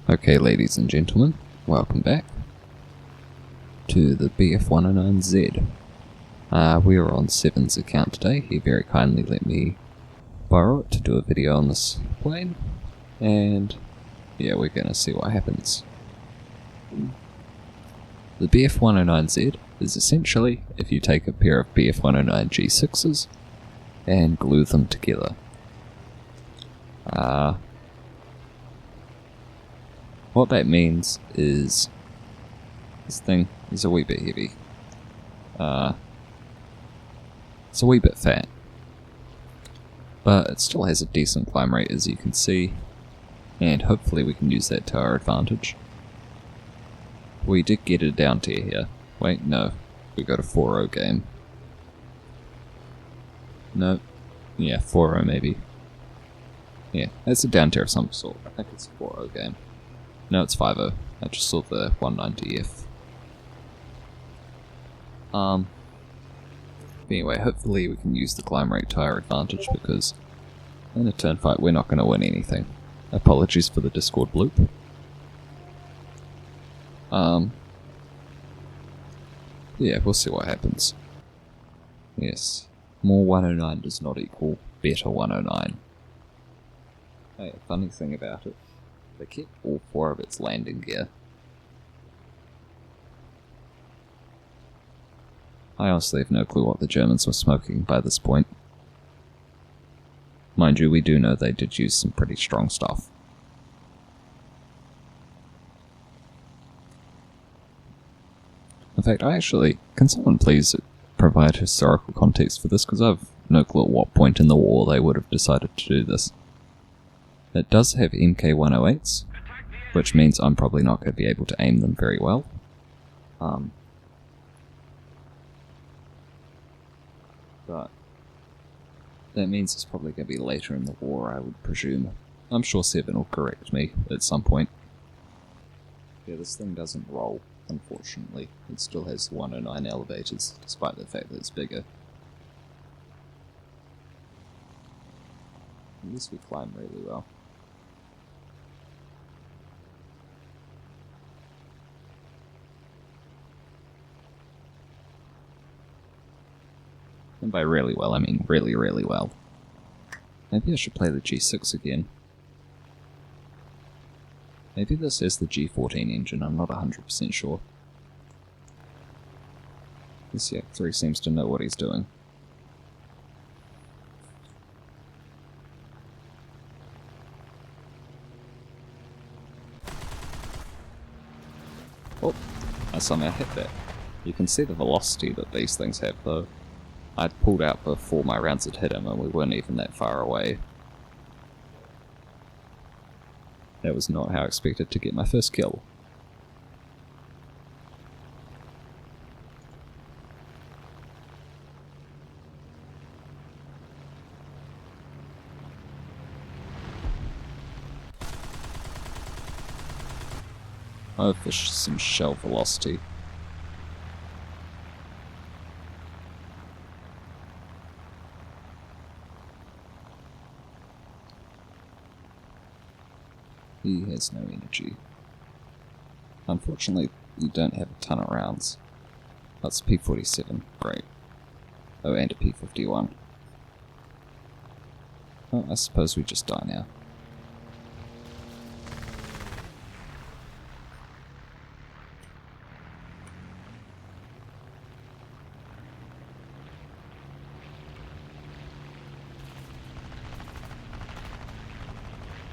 Okay, ladies and gentlemen, welcome back to the BF109Z. We are on Seven's account today. He very kindly let me borrow it to do a video on this plane, and yeah, we're gonna see what happens. The BF109Z is essentially if you take a pair of BF109 G6s and glue them together. What that means is this thing is a wee bit heavy. It's a wee bit fat, but it still has a decent climb rate, as you can see, and hopefully we can use that to our advantage. We did get a down tier here. Wait, no, we got a 4-0 game. No, yeah, 4-0 maybe. Yeah, it's a down tier of some sort. I think it's a 4-0 game. No, it's 5-0. I just saw the 190F. Anyway, hopefully we can use the climb rate to our advantage, because in a turn fight we're not going to win anything. Apologies for the Discord bloop. Yeah, we'll see what happens. Yes, more 109 does not equal better 109. Hey, a funny thing about it, they kept all 4 of its landing gear. I honestly have no clue what the Germans were smoking by this point. Mind you, we do know they did use some pretty strong stuff. In fact, can someone please provide historical context for this, because I've no clue at what point in the war they would have decided to do this. It does have MK108s, which means I'm probably not going to be able to aim them very well. But that means it's probably going to be later in the war, I would presume. I'm sure Seven will correct me at some point. Yeah, this thing doesn't roll, unfortunately. It still has 109 elevators, despite the fact that it's bigger. At least we climb really well. And by really well, I mean really, really well. Maybe I should play the G6 again. Maybe this is the G14 engine, I'm not 100% sure. This Yak 3 seems to know what he's doing. Oh, I somehow hit that. You can see the velocity that these things have though. I'd pulled out before my rounds had hit him and we weren't even that far away. That was not how I expected to get my first kill. Oh, for some shell velocity. He has no energy. Unfortunately, you don't have a ton of rounds. That's P47, great. Oh, and a P51. Oh, I suppose we just die now.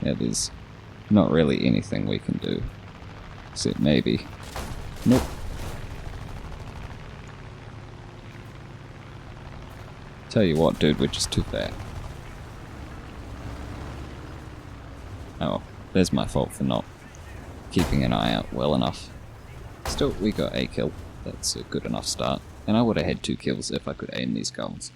Yeah, there's not really anything we can do. Except maybe. Nope. Tell you what, dude, we're just too fat. Oh, there's my fault for not keeping an eye out well enough. Still, we got a kill. That's a good enough start. And I would have had 2 kills if I could aim these guns.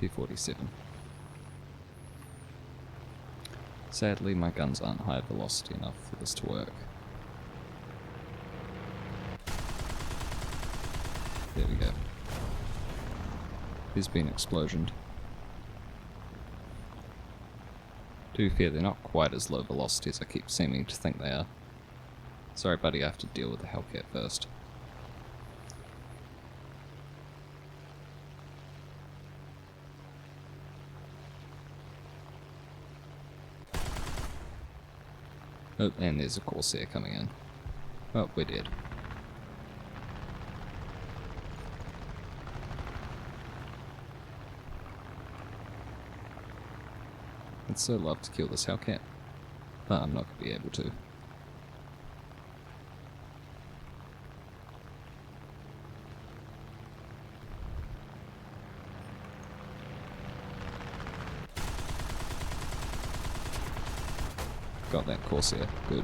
P47. Sadly, my guns aren't high velocity enough for this to work. There we go. There's been an explosion. To be fair, they're not quite as low velocity as I keep seeming to think they are. Sorry buddy, I have to deal with the Hellcat first. Oh, and there's a Corsair coming in. Oh, we're dead. I'd so love to kill this Hellcat, but I'm not going to be able to. Got that Corsair, good.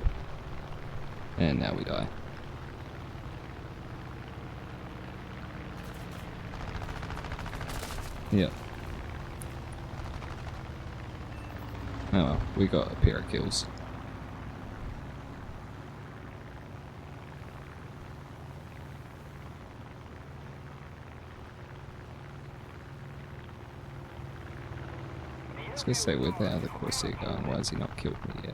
And now we die. Yep. Oh well, we got a pair of kills. I was gonna say, where'd that other Corsair going? Why has he not killed me yet?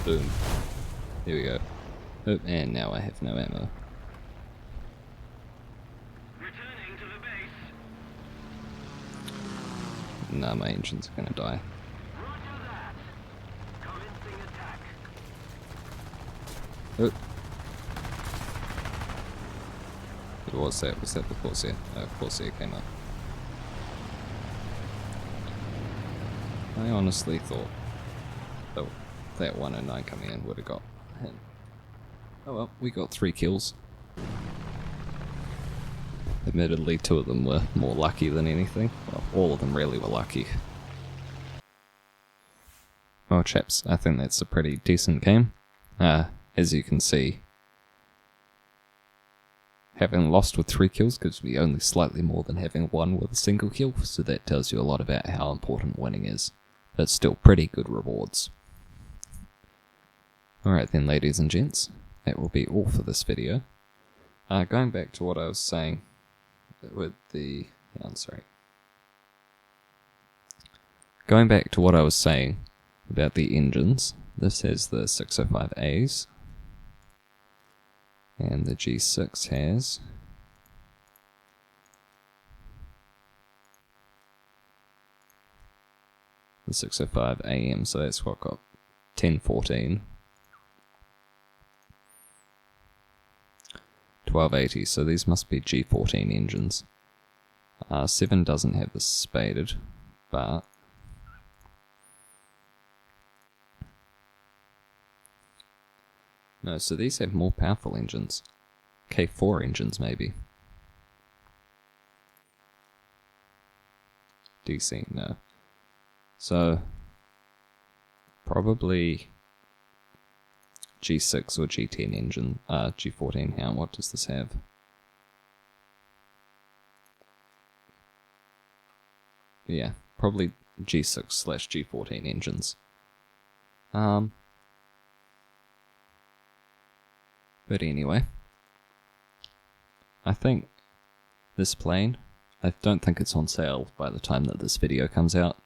Boom. Here we go. Oh, and now I have no ammo. Returning to the base. Nah, my engines are gonna die. Roger that. Commencing attack. Oh. What was that? Was that the Corsair? Oh, Corsair came up. I honestly thought that 109 coming in would have got him. Oh well, we got 3 kills. Admittedly, 2 of them were more lucky than anything. Well, all of them really were lucky. Well chaps, I think that's a pretty decent game. As you can see, having lost with 3 kills gives me only slightly more than having won with a single kill, so that tells you a lot about how important winning is. But still pretty good rewards. Alright then, ladies and gents, that will be all for this video. Going back to what I was saying with the... Yeah, I'm sorry. Going back to what I was saying about the engines, this has the 605As, and the G6 has the 605 AM, so that's what got 1014. 1280, so these must be G14 engines. 7 doesn't have the spaded, but no, so these have more powerful engines. K4 engines, maybe. DC, no. So, probably G6 or G10 engine, G14, what does this have? Yeah, probably G6/G14 engines. But anyway, I think this plane, I don't think it's on sale by the time that this video comes out.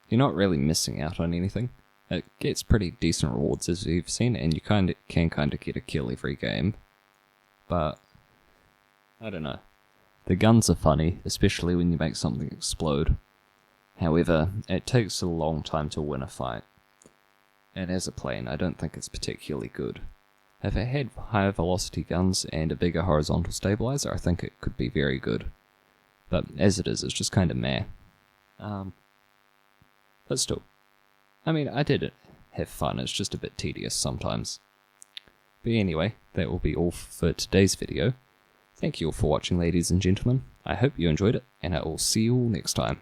You're not really missing out on anything. It gets pretty decent rewards as you've seen, and you can kind of get a kill every game. But, I don't know. The guns are funny, especially when you make something explode. However, it takes a long time to win a fight. And as a plane, I don't think it's particularly good. If it had higher velocity guns and a bigger horizontal stabilizer, I think it could be very good. But as it is, it's just kind of meh. But still, I mean, I did have fun, it's just a bit tedious sometimes. But anyway, that will be all for today's video. Thank you all for watching, ladies and gentlemen. I hope you enjoyed it, and I will see you all next time.